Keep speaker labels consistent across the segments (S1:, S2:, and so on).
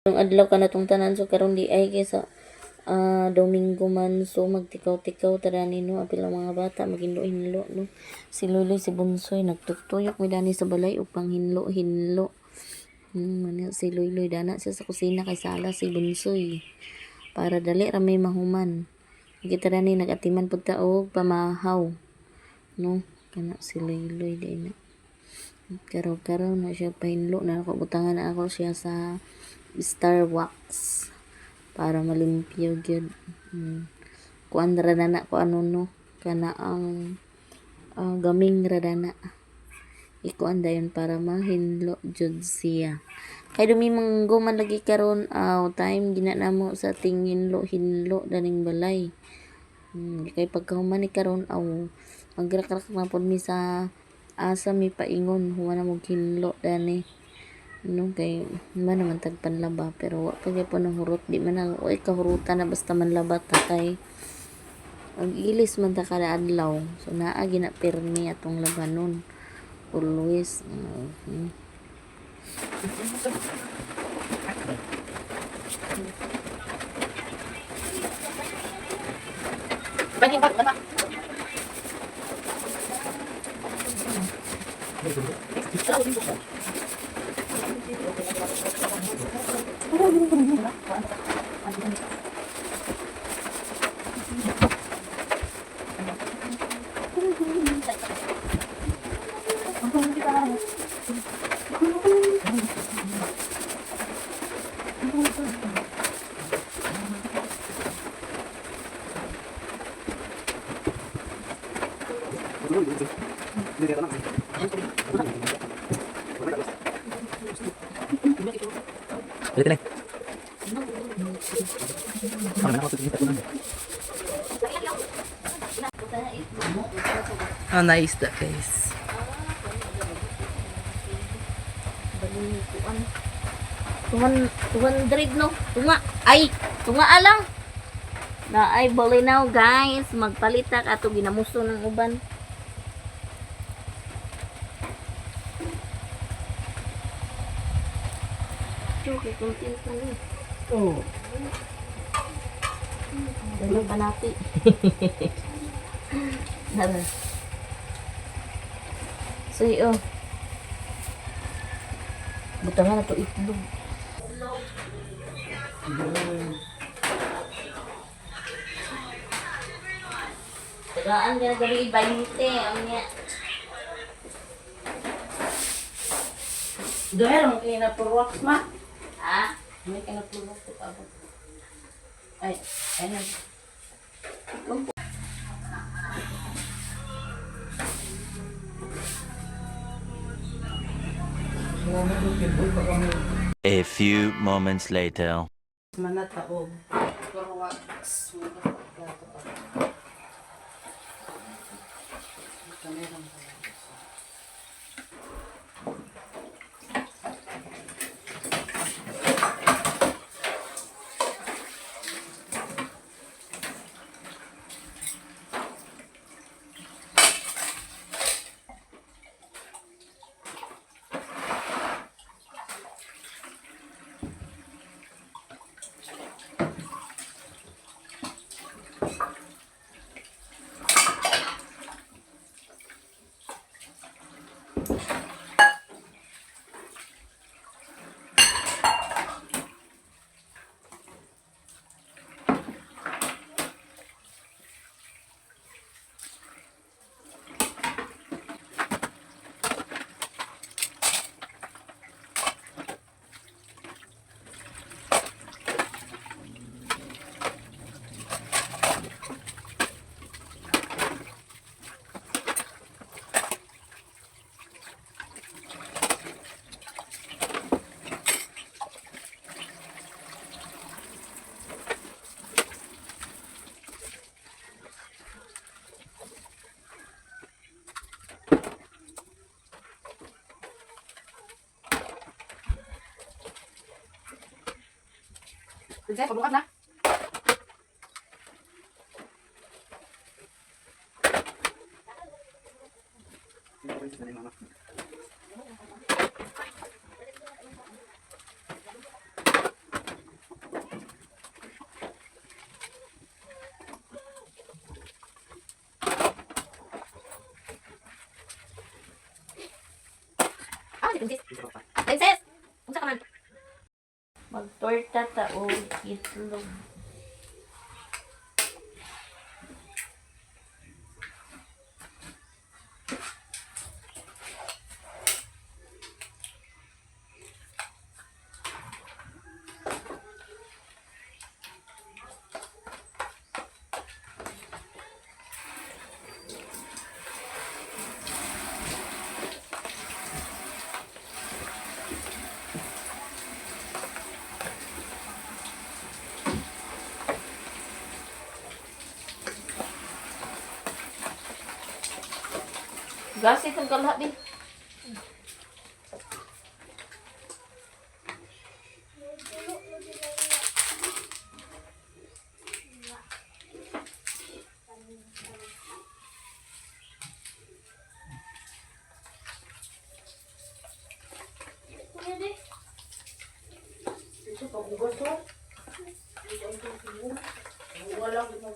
S1: Yung adlaw ka na tong tanan so karon di ay kaysa Domingo man so magtikaw-tikaw tara nino apil ang mga bata maghinlo-hinlo no. Si Luloy si Bunsoy nagtutuyok mi dani sa balay ug panghinlo-hinlo. Si Luloy dana siya sa kusina kay sala si Bunsoy para dali ra may mahuman. Kita ni nagatiman pud ta og pamahaw no kana si Luloy di na. Karaw-karaw na siya pahinlo na ako butangan na ako siya sa Star Wax para malimpyo gyud. Kuan ra na ko ano no kana ang gaming ra na ikuan dayon para mahinlo jud siya kay dumimanggo man lagi karon time gina namo sa tinghinlo hinlo daning balay. Kay pagkahuman ni karon magrakrak na pod mi sa asa mi paingon human na mo hinlo dani no kay man naman tagpanlaba pero wa pa gyud nang hurot di man na oy kahurutan na basta man labat ta kay ang ilis man ta kada adlaw so naa gina pirmi atong labanon always.
S2: Ulit lang. Nice that guys.
S1: Tuman 200 no. Tunga alang. Na ay bolinaw guys, magpalitak ato ginamuso ng uban. Okay, content na ni.
S2: Oh.
S1: Dali panati. Dara. So, butangan na to itlog. Tagaan ka na gabi 20. Ang niya.
S2: Dahil mo kaya na purwaks ma.
S1: Ha?
S2: May kaya na purwaks ito abot. Ay, ayun.
S3: A few moments later.
S2: Manataog. Purwaks. Sige, pagbukas na.
S1: Unsa ka man? Magtorta ta o itlog. Gas itong kalha di.
S2: Ito pa bugas to. Wala ko.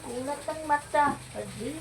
S1: Kulat ang mata. Adi.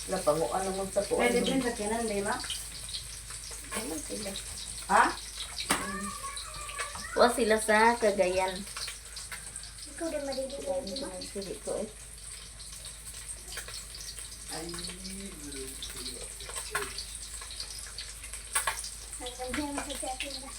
S2: Napanguan naman sa kuwan.
S4: Pwede din sa kinan, di ba?
S1: Ayun sila.
S2: Ha?
S1: Wa sila sa Cagayan.
S4: Ikaw din madidi.
S1: Ayun sila sili ko eh.
S4: Nagkandihan mo sa akin ba?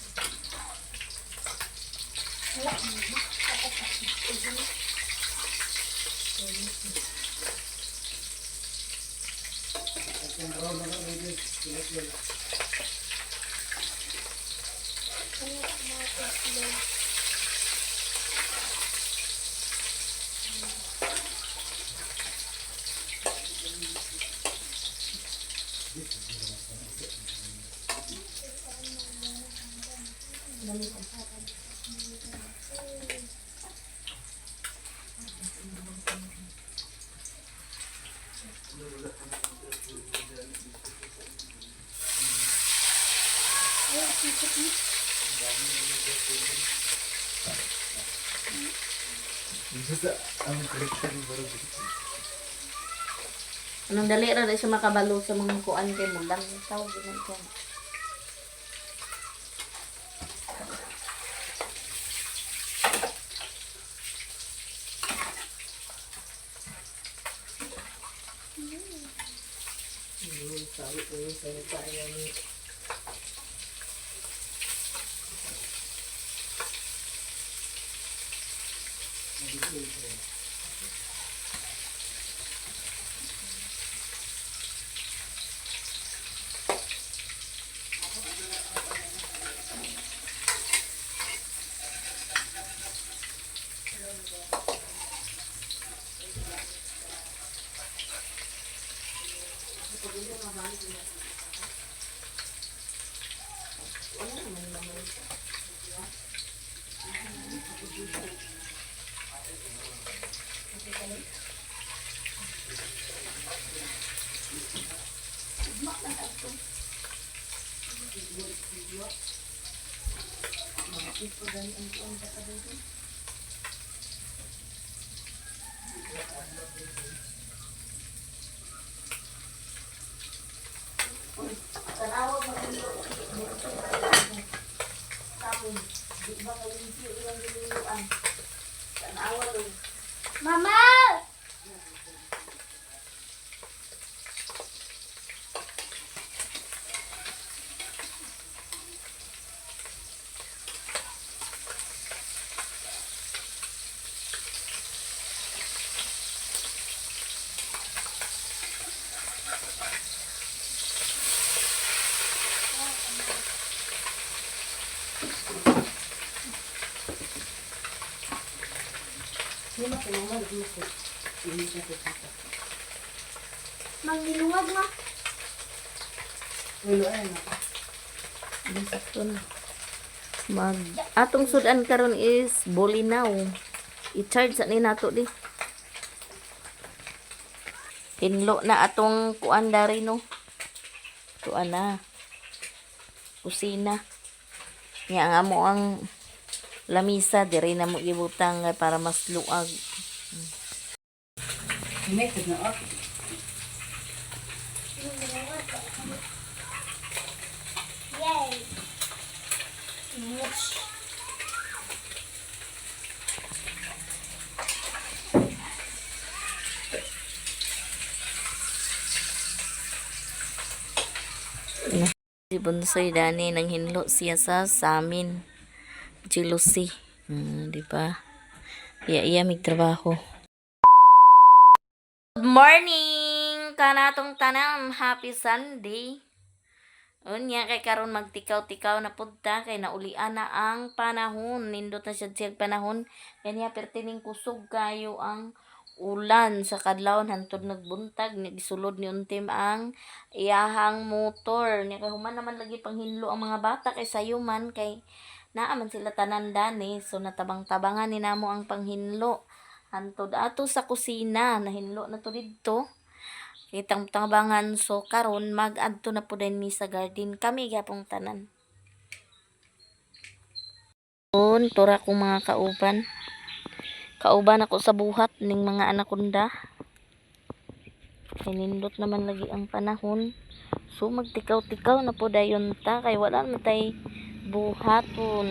S1: Anong dali ra siya makabalo sa mga kuan kay mo lang tawag din ko.
S2: Sabi ko yung sanitary ni
S4: Mama!
S2: Lima ko naman. Hindi ka tita.
S4: Magilungag na.
S2: Ulo ay na.
S1: Sakto na. Atong sudan karon is bolinaw. I-charge sa ni nato di. Tinlo na atong kuan dari no. Kuan na. Kusina. Nya nga mo ang lamisa diri na mo gibutang para mas luag.
S2: Method na ako.
S4: Yay! Mush.
S1: Si Bunsoy dani nang hinlo siya sa samin. Jealousy. Di ba? Iya mig trabaho. Good morning kanatong tanan. Happy Sunday. Unya kay karon magtikaw-tikaw na pudta kay naulian na ang panahon. Nindot na siya panahon. Kanya pertining kusog kayo ang ulan sa kadlawon hantod nagbuntag gisulod ni untim ang iyahang motor nya kay human naman lagi panghinlo ang mga bata kay sayo man kay naa man sila tanan dani so natabang-tabangan ni namo ang panghinlo hantod ato sa kusina nahinlo na to didto kitang tabangan so karon mag-adto na pud mi sa garden kami gyapong tanan tura kong mga kauban ako sa buhat ning mga anakunda kay nindot naman lagi ang panahon so magtikaw-tikaw na po dayon ta kay wala man tay buhaton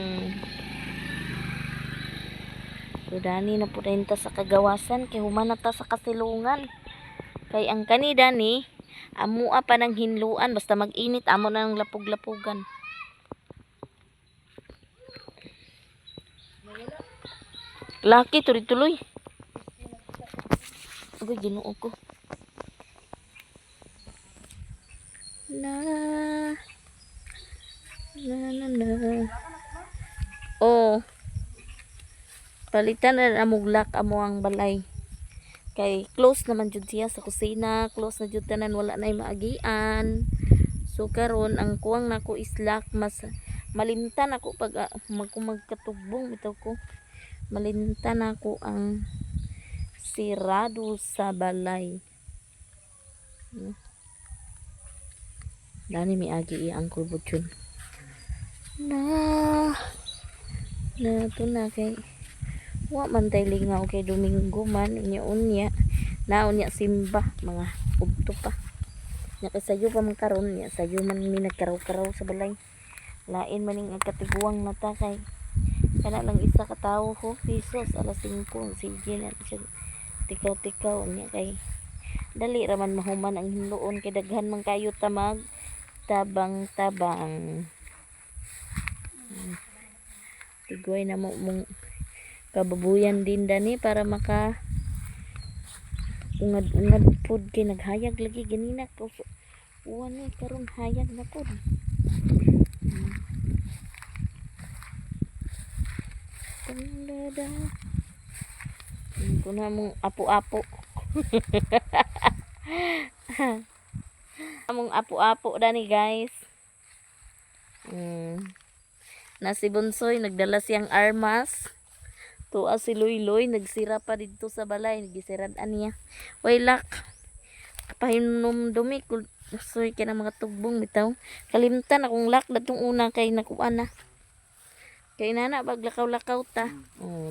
S1: so dani na po dayon ta sa kagawasan kay human na ta sa kasilungan kay ang kanida ni amua pa ng hinluan basta mag-init amo na ng lapog-lapugan. Laki tuloy-tuloy. Uy, ginoo ko. Na. Oh. Palitan na amuglak amo ang balay. Kay close naman jud siya sa kusina, close na jud tanan wala nay maagian. So karon ang kuwang nako is lock mas malimtan ako pag magkatugbong bitaw ko. Malintan ako ang sirado sa balay. Dani mi agi ang kulbot yun. Na to na kay wa man tay lingaw kay Domingo man unya naon simba mga udto pa. Nya kay sayo pa man karon nya sayo man mi nagkaraw-karaw sa balay. Lain man ning katiguang nata kay kana lang isa ka tawo ko pesos alas 5 sige na siya tikaw-tikaw niya kay dali raman mahuman ang hinluon kay daghan man kayo tamag tabang-tabang tigway na mo mong kababuyan din dani para maka ungad-ungad pod kay naghayag lagi ganina ko uwan ni karon hayag na pod. Kuna mong apo-apo. Among apo-apo dani guys. Na si Bunsoy nagdala siyang armas. Tuwa si Loy nagsira pa dito sa balay, nagisirad-an niya. Way lak. Pahinom dumi ko soy kay mga tugbong bitaw. Kalimtan akong lak datong una kay nakuan na. Kay nana baglakaw-lakaw ta.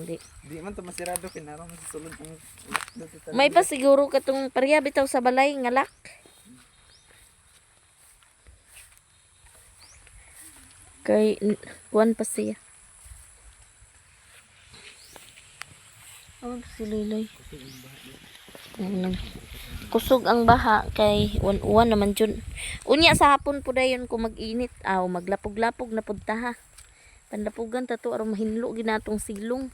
S1: Di.
S5: Di man to masirado kinara man sa sulod ang lakdo.
S1: May pa siguro katong pareha bitaw sa balay nga lak. Kay kuan pa siya. Si Loy. Kusog ang baha kay uwan naman jud. Unya sa hapon po dayon ko mag-init maglapog-lapog na pud ta ha. Pandapugan tato aron mahinlo ginatong silong.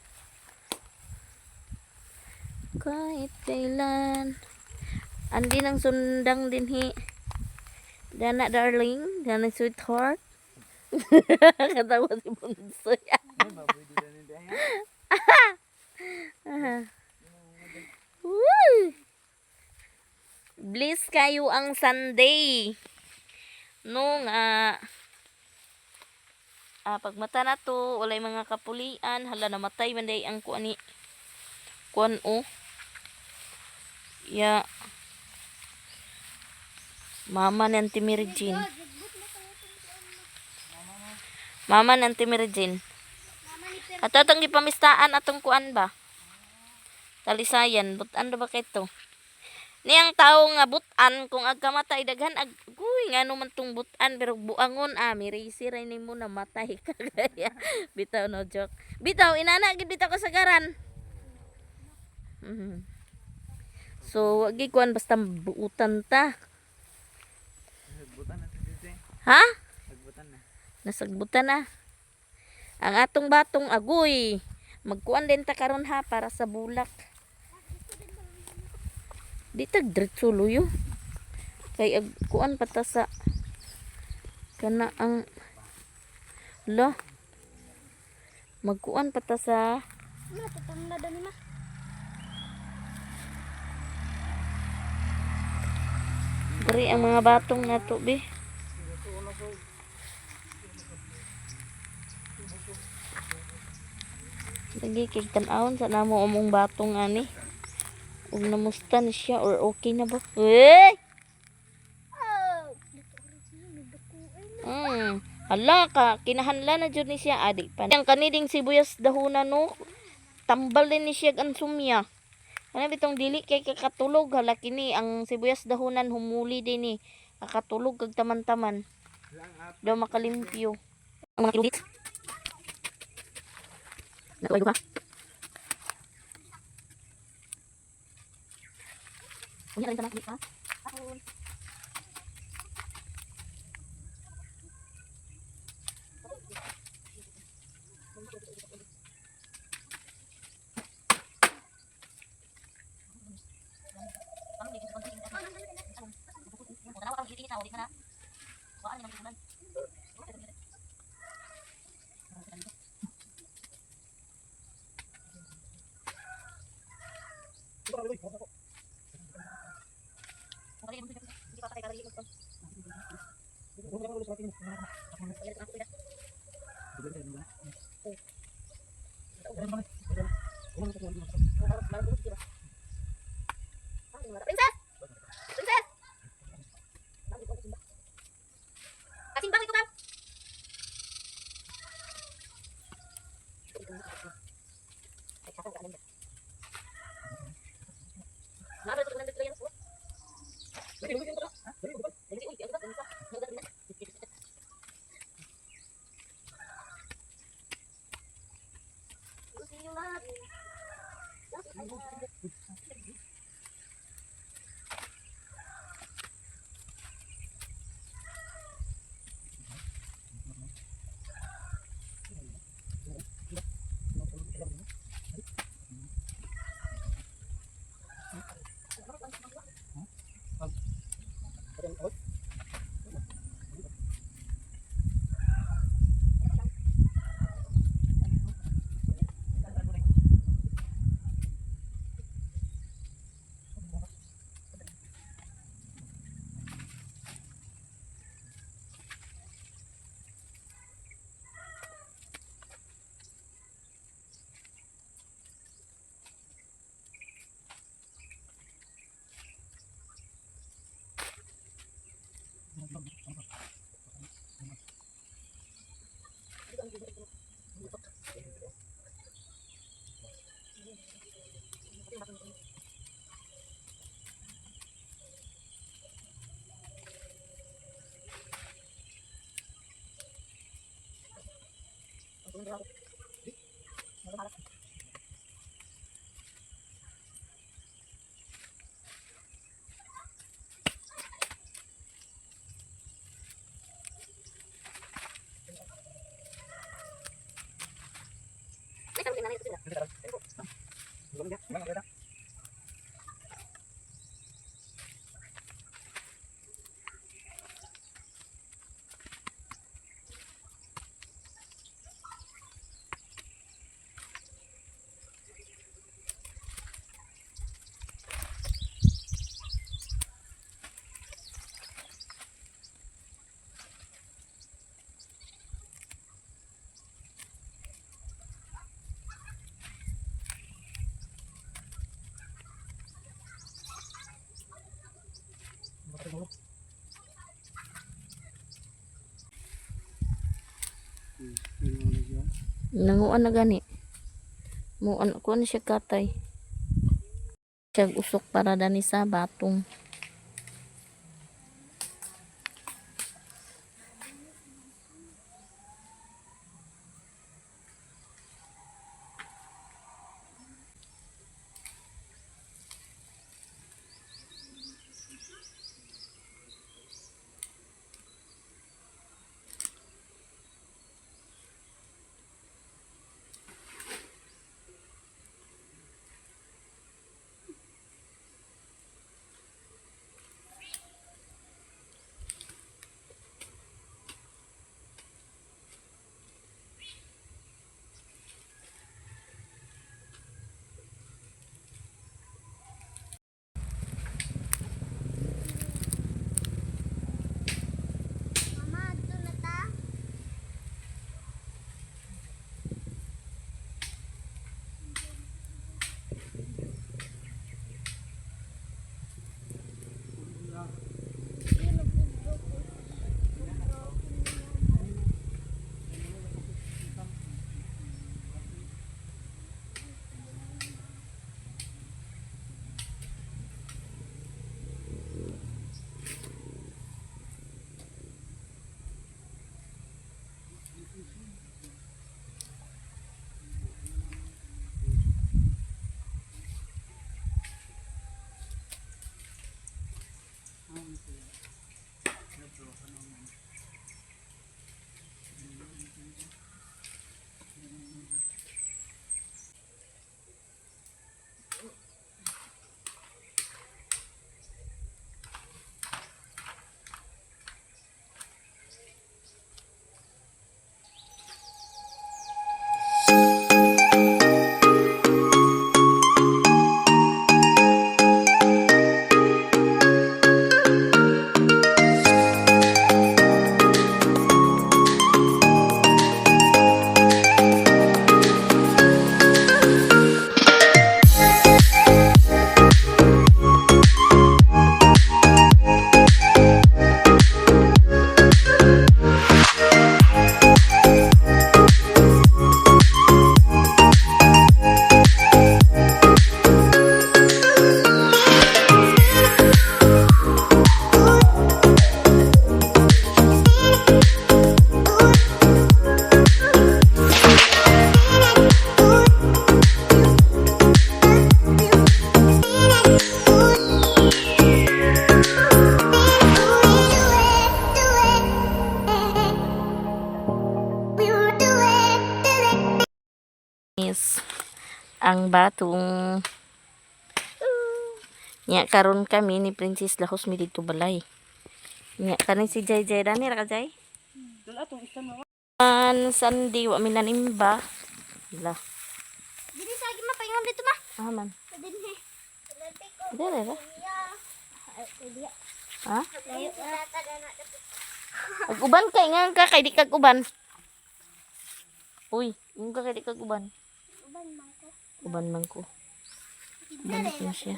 S1: Kahit kailan andi nang sundang dinhi. Dana darling, dana sweetheart. Katawa si Bunsoy. Bliss kayo ang Sunday. Nung pagmata na to, walay mga kapulian, hala namatay man day ang kuan ni kuan o. Ya. Mama ng Timirjin. Mama ng Timirjin. Ato atong gipamistaan atong kuan ba? Talisayan, butan ba kay to? Niyang tao nga butan kung agkamatay daghan agoy ngano man tong butan pero buangon mirisi ray nimo namatay kagaya. Bitaw no joke. Bitaw inana gid bitaw kasagaran. So wag kuan basta buutan ta.
S5: Nagbutan na si Jose.
S1: Ha?
S5: Nagbutan na.
S1: Nasagbutan na. Ang atong batong agoy. Magkuan din ta karon ha para sa bulak. Di tag diretso luyo. Kay kuan pata sa kana ang lo. Magkuan pata sa Diri ang mga batong nato be. Lagi kay tan-awon sa namo among batong ani. Ug namusta na siya or okay na ba? Uy! Hala ka, kinahanla na jud ni siya adik pa. Yang kaniding sibuyas dahonan no, tambal din ni siya ang sumya. Ano bitong dili kay kakatulog hala kini ang sibuyas dahonan humuli din ni kakatulog kag taman-taman. Daw makalimpyo. Ang mga kilodit. Nakuha ka? Unya rin tamak ha? Princess! Princess! Kasing bang ito ka? Nanguan na gani. Muan ko na siya katay. Siya usok para dani sa batong.
S4: Mama, ito na ta.
S1: Is ang batong nya karon kami ni Princess Lahos mi dito balay. Nya kanin si Jay Jay dani ra ka Jay?
S2: Dala tong isa na.
S1: Sandi wa mi nanimba. La.
S4: Dili sa akin mapaingon dito ma.
S1: Aman.
S4: Din he. Labi ko.
S1: Dere ra.
S4: Ay, dia.
S1: Ha?
S4: Layo na ta na.
S1: Ag uban kay nga ka kay di kag uban. Uy, yung ka kay di kag uban.
S4: Uban man ko.
S1: Uban man ko. Uban ko siya.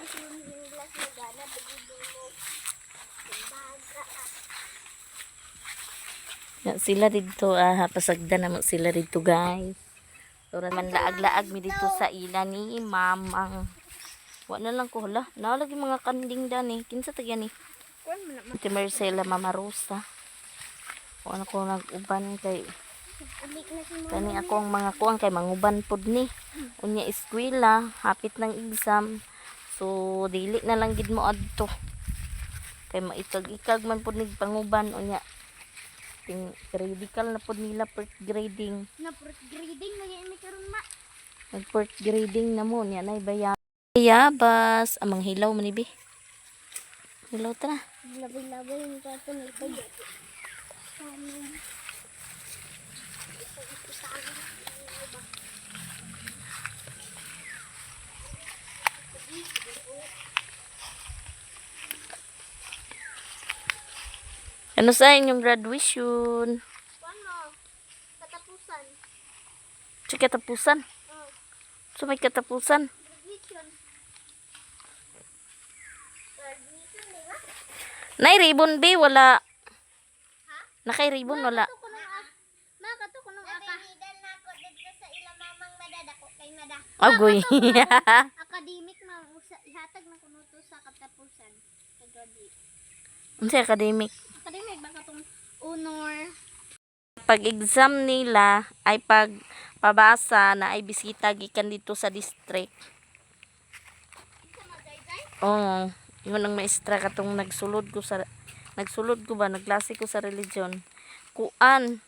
S1: Ya, sila dito pasagda na mo sila dito guys. Tora man laag-laag mi dito sa ila ni mamang. Wa na lang ko hala. Nalagi mga kanding dani. Kinsa tagyan ni? Iti Marcela Mama Rosa. Wa na ko nag-uban kay kani ako ang mga kuang kay manguban pod ni. Unya eskwela, hapit ng exam. So dili na lang gid mo adto. Kay maitag-ikag man pod ni panguban unya. Ting critical na pod nila first grading.
S4: Na first grading lagi mi karon ma.
S1: Nag first grading na mo niya nay bayabas amang hilaw man ibi. Hilaw ta na.
S4: Labay-labay yung kato na ito.
S1: Ano sa inyong graduation?
S4: Ano? Katapusan.
S1: Sa katapusan?
S4: Oh,
S1: So may katapusan?
S4: graduation. Graduation, di ba?
S1: Nay ribbon be wala. Nakay ribbon wala.
S4: Makato ko nung aka. Nabibidal na ako dito sa ilang mamang madadako kay mada.
S1: Agoy.
S4: Academic na ihatag na kuno to sa katapusan. Kay graduate.
S1: Unsa academic?
S4: Academic baka tong honor.
S1: Pag-exam nila ay pagpabasa na ay bisita gikan dito sa district. Oo. Yun ang maestra katong nagsulod ko ba nagklase ko sa religion. Kuan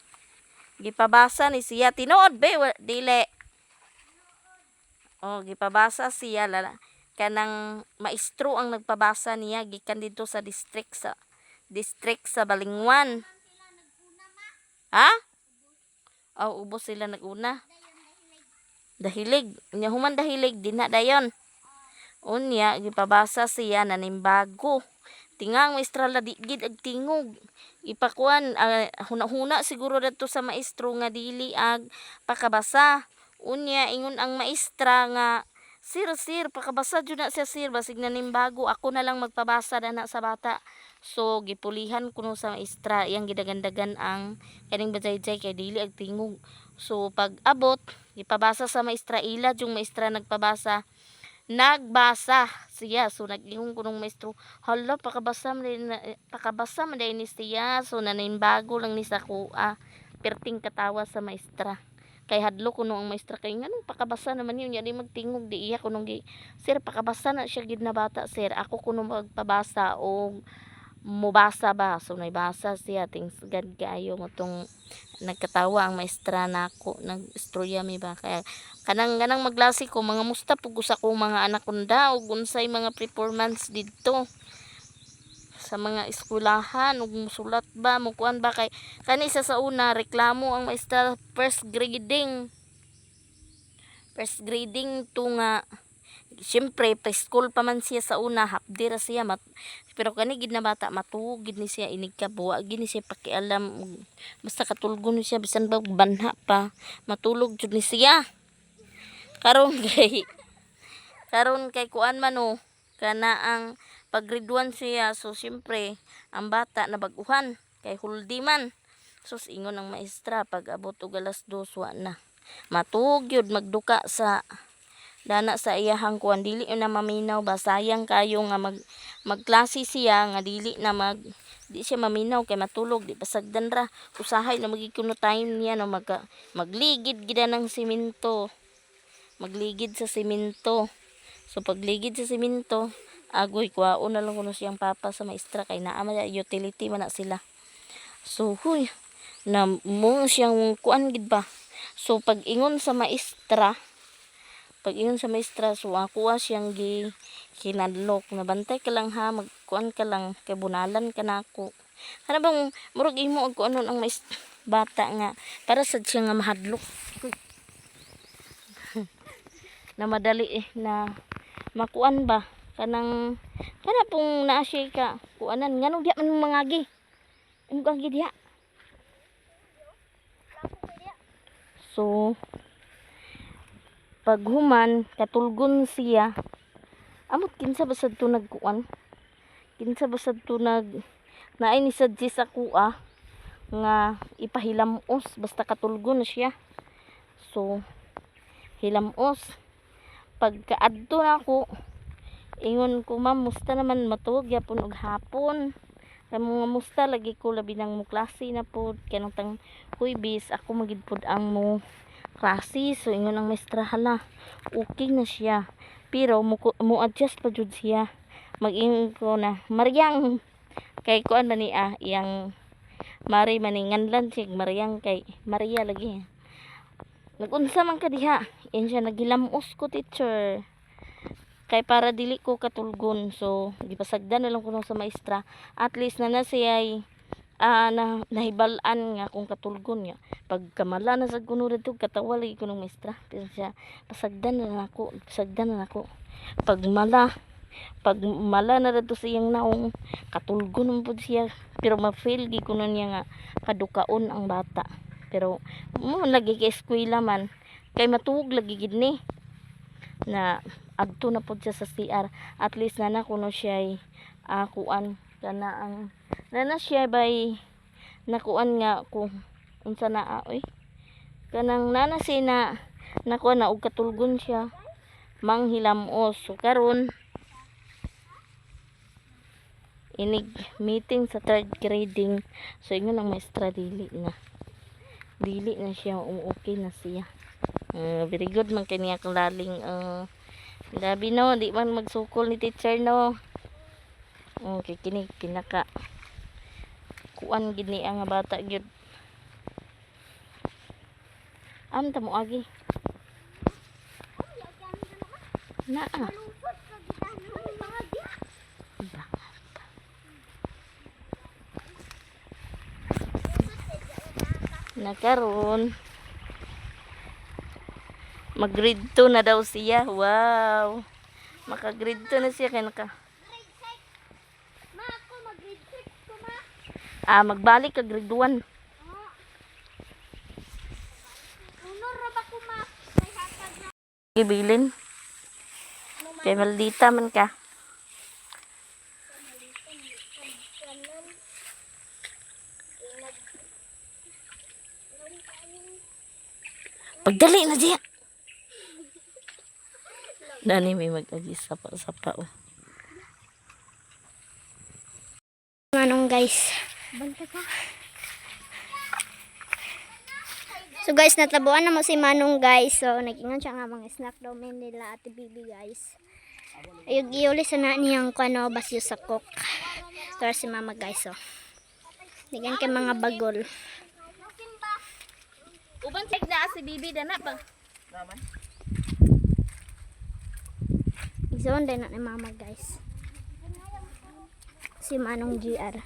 S1: gipabasa ni siya tinuod be dili. Oh, gipabasa siya kanang maestro ang nagpabasa niya gikan dito sa district sa Balingwan. Ha? Oh, ubos sila naguna. Dahilig. Nya human dahilig din na dayon. Unya gipabasa siya nanimbago. Tingang maestra la digid ag tingog. Ipakuan huna-huna siguro dito sa maestro nga dili ag pakabasa. Unya ingon ang maestra nga sir, pakabasa jud na siya sir, basig nanimbago, ako na lang magpabasa na sa bata. So gipulihan kuno sa maestra, iyang gidagandagan ang kaning bajayjay kay dili ag tingog. So pag abot, gipabasa sa maestra, ila yung maestra nagpabasa. Nagbasa siya, so nag-ingon kunong maestro, hala pakabasa man ni siya, so nanimbago lang ni sa kuha. Perting katawa sa maestra. Kay hadlo kuno ang maestra kay nganong pakabasa naman yun, yan magtingog di iya kunong gi, sir pakabasa na siya gid na bata sir, ako kuno magpabasa o mubasa ba, so naibasa siya, thanks God kayo motong nagkatawa ang maestra nako, nag-istorya mi ba, kaya kanang maglasi ko mga musta pug sa ko mga anak kunda ug unsay mga performance didto sa mga eskwelahan ug musulat ba mukuan ba kay kani sa una reklamo ang maestra first grading to nga siyempre preschool pa man siya sa una hapdi ra siya pero kani gid na bata matuog gid ni siya inig ka buwa gid ni siya pakialam basta katulgon ni siya bisan ba banha pa matulog jud ni siya karon kay kuan man o kana ang pag grade 1 siya, so siyempre ang bata nabaguhan kay huldi man. So ingon ng maestra pag abot og alas 2 wa na matug yun magduka sa dana sa iyahang kuan dili na maminaw ba sayang kayo nga magklase siya nga dili di siya maminaw kay matulog di pasagdan ra usahay na magikuno time niya no magligid gid ng semento magligid sa semento. So pagligid sa semento agoy kuwaon na lang kuno siyang papa sa maestra kay naa man utility man na sila. So huy na mo siyang kuan gid ba. So pag-ingon sa maestra so ako siyang kinadlok na bantay ka lang ha magkuan ka lang kay bunalan ka nako. Kana bang murag imo og kuanon ang bata nga para sad siya nga mahadlok. Na madali na makuan ba kana pong naasya ka kuanan nganong diha man mangagi agi diha. So paghuman katulgon siya amot kinsa basad to nagkuan kinsa basad to naay ni sadji sa kuha nga ipahilamos basta katulgon na siya. So hilamos pagkaadto na ako ingon ko ma'am musta naman matuog yapon og hapon kay mga musta lagi ko labi nang mo klase na pod kanang tang Huwebes ako magid pod ang mo klase. So ingon ang maestra hala okay na siya pero mo adjust pa jud siya mag-ingon ko na Maryang kay kuan man ni iyang Mari maninganlan sig Maryang kay Maria lagi nagunsa man ka diha in siya nagilamos ko teacher kay para dili ko katulgon. So gipasagdan na lang kuno sa maestra at least na siya na nahibalan nga kung katulgon niya pagkamala na sa kuno dito katawa lagi kuno maestra pero siya pasagdan na nako pagmala na dito siyang naong katulgon pud siya pero ma-fail gi kuno niya nga kadukaon ang bata pero mo lagi kay eskwela man kay matuog lagi gid ni na adto na pud siya sa CR at least na kuno siya kuan Kana ang nana siya bay nakuan nga kung unsa naa oy. Kanang nana siya na nakuan na og katulgon siya manghilamos. So karon inig meeting sa third grading. So ingon ang maestra dili na siya okay na siya. Very good man kay niya kang laling labi no di man magsukol ni teacher no. Okay kini pinaka kuan gini ang bata gyud. Amta mo agi. Naa. Na karon mag grade 2 na daw siya. Wow. Maka grade 2 na siya kay naka.
S4: Ma, ako mag-grade 6 ko, ma.
S1: Magbalik ka grade 1.
S4: Unor ra ba ko, ma? May hatag na.
S1: Ibilin. Kay maldita man ka. Pagdali na diya. Dani may mag-agi sapa-sapa. Oh.
S4: Manong guys. Banta ka. So guys, natabuan na mo si Manong guys. So nag-ingon siya nga mga snack daw men nila Ate Bibi guys. Ayog iuli sa na niyang kano basyo sa cook. Ito si mama guys. So. Digan kay mga bagol.
S1: Uban check na si Bibi dana pa.
S4: Igsoon din na ni mama guys. Si Manong GR.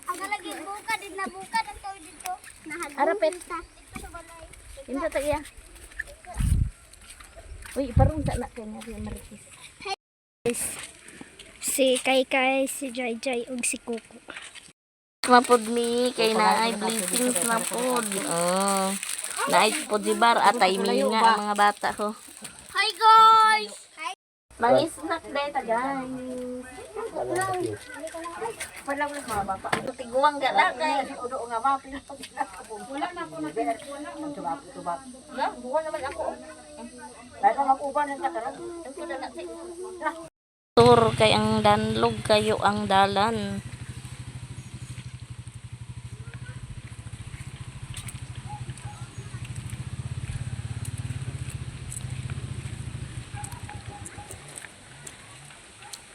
S4: Nagalagay buka din na buka dito dito.
S1: Arapit. Kinsa ta iya? Uy, parang sa na kay nga Maritis.
S4: Guys, si Kai, si Jai ug si Kuko.
S1: Mapod mi kay naay blessings na pod. Oh. Naay pod si bar atay mi nga ang mga bata ko.
S4: Hi guys.
S1: Mga snack day ta guys.
S2: Wala ko mga bata.
S1: Tiguang gala kay.
S2: Udo nga ba wala na ako na tubak.
S1: Na, buwan naman ako.
S2: Dahil ka mag-uban ng kataran.
S1: Tur kay ang danlog kayo ang dalan.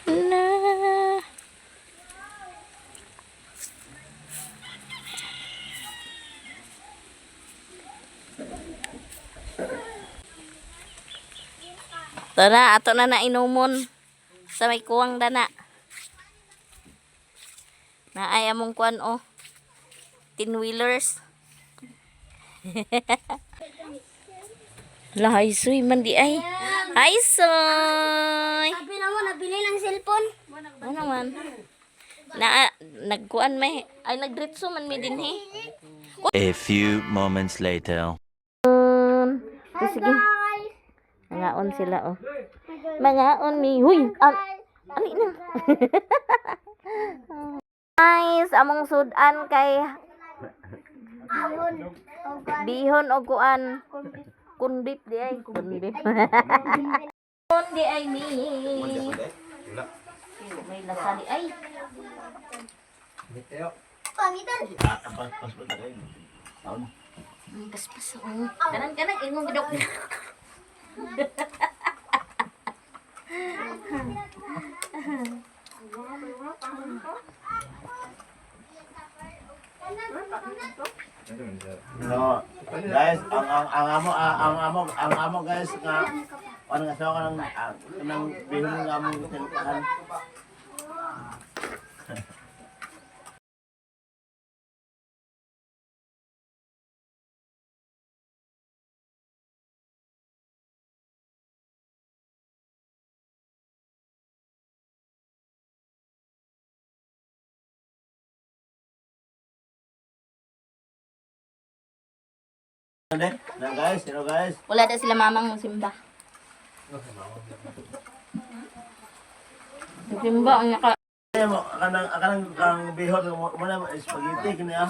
S1: Na. Tara, ato na inumon sa may kuwang dana. Naay among kuan oh. 10-wheelers. Lahay soy man di ay. Hi soy.
S4: Sabi na mo nabili ng cellphone.
S1: Ano man? Na nagkuan may ay nagritso man mi dinhi.
S3: A few moments later.
S1: Sige. Mangaon sila oh. Mangaon mi. Huy, ani na. Guys, among sudan kay bihon o kuan. Kundip di ay kundip. Kundi ay mi. May lasali ay.
S4: Pangitan.
S1: Paspas oh. Kanang ingong gidok.
S6: No, guys, ang amo guys nga ano nga sa kanang bihon nga amo tinutahan. Guys, hello guys.
S1: Wala na sila mamang simba.
S2: Timba ang naka
S6: Akanang bihon mo na spaghetti kini ah.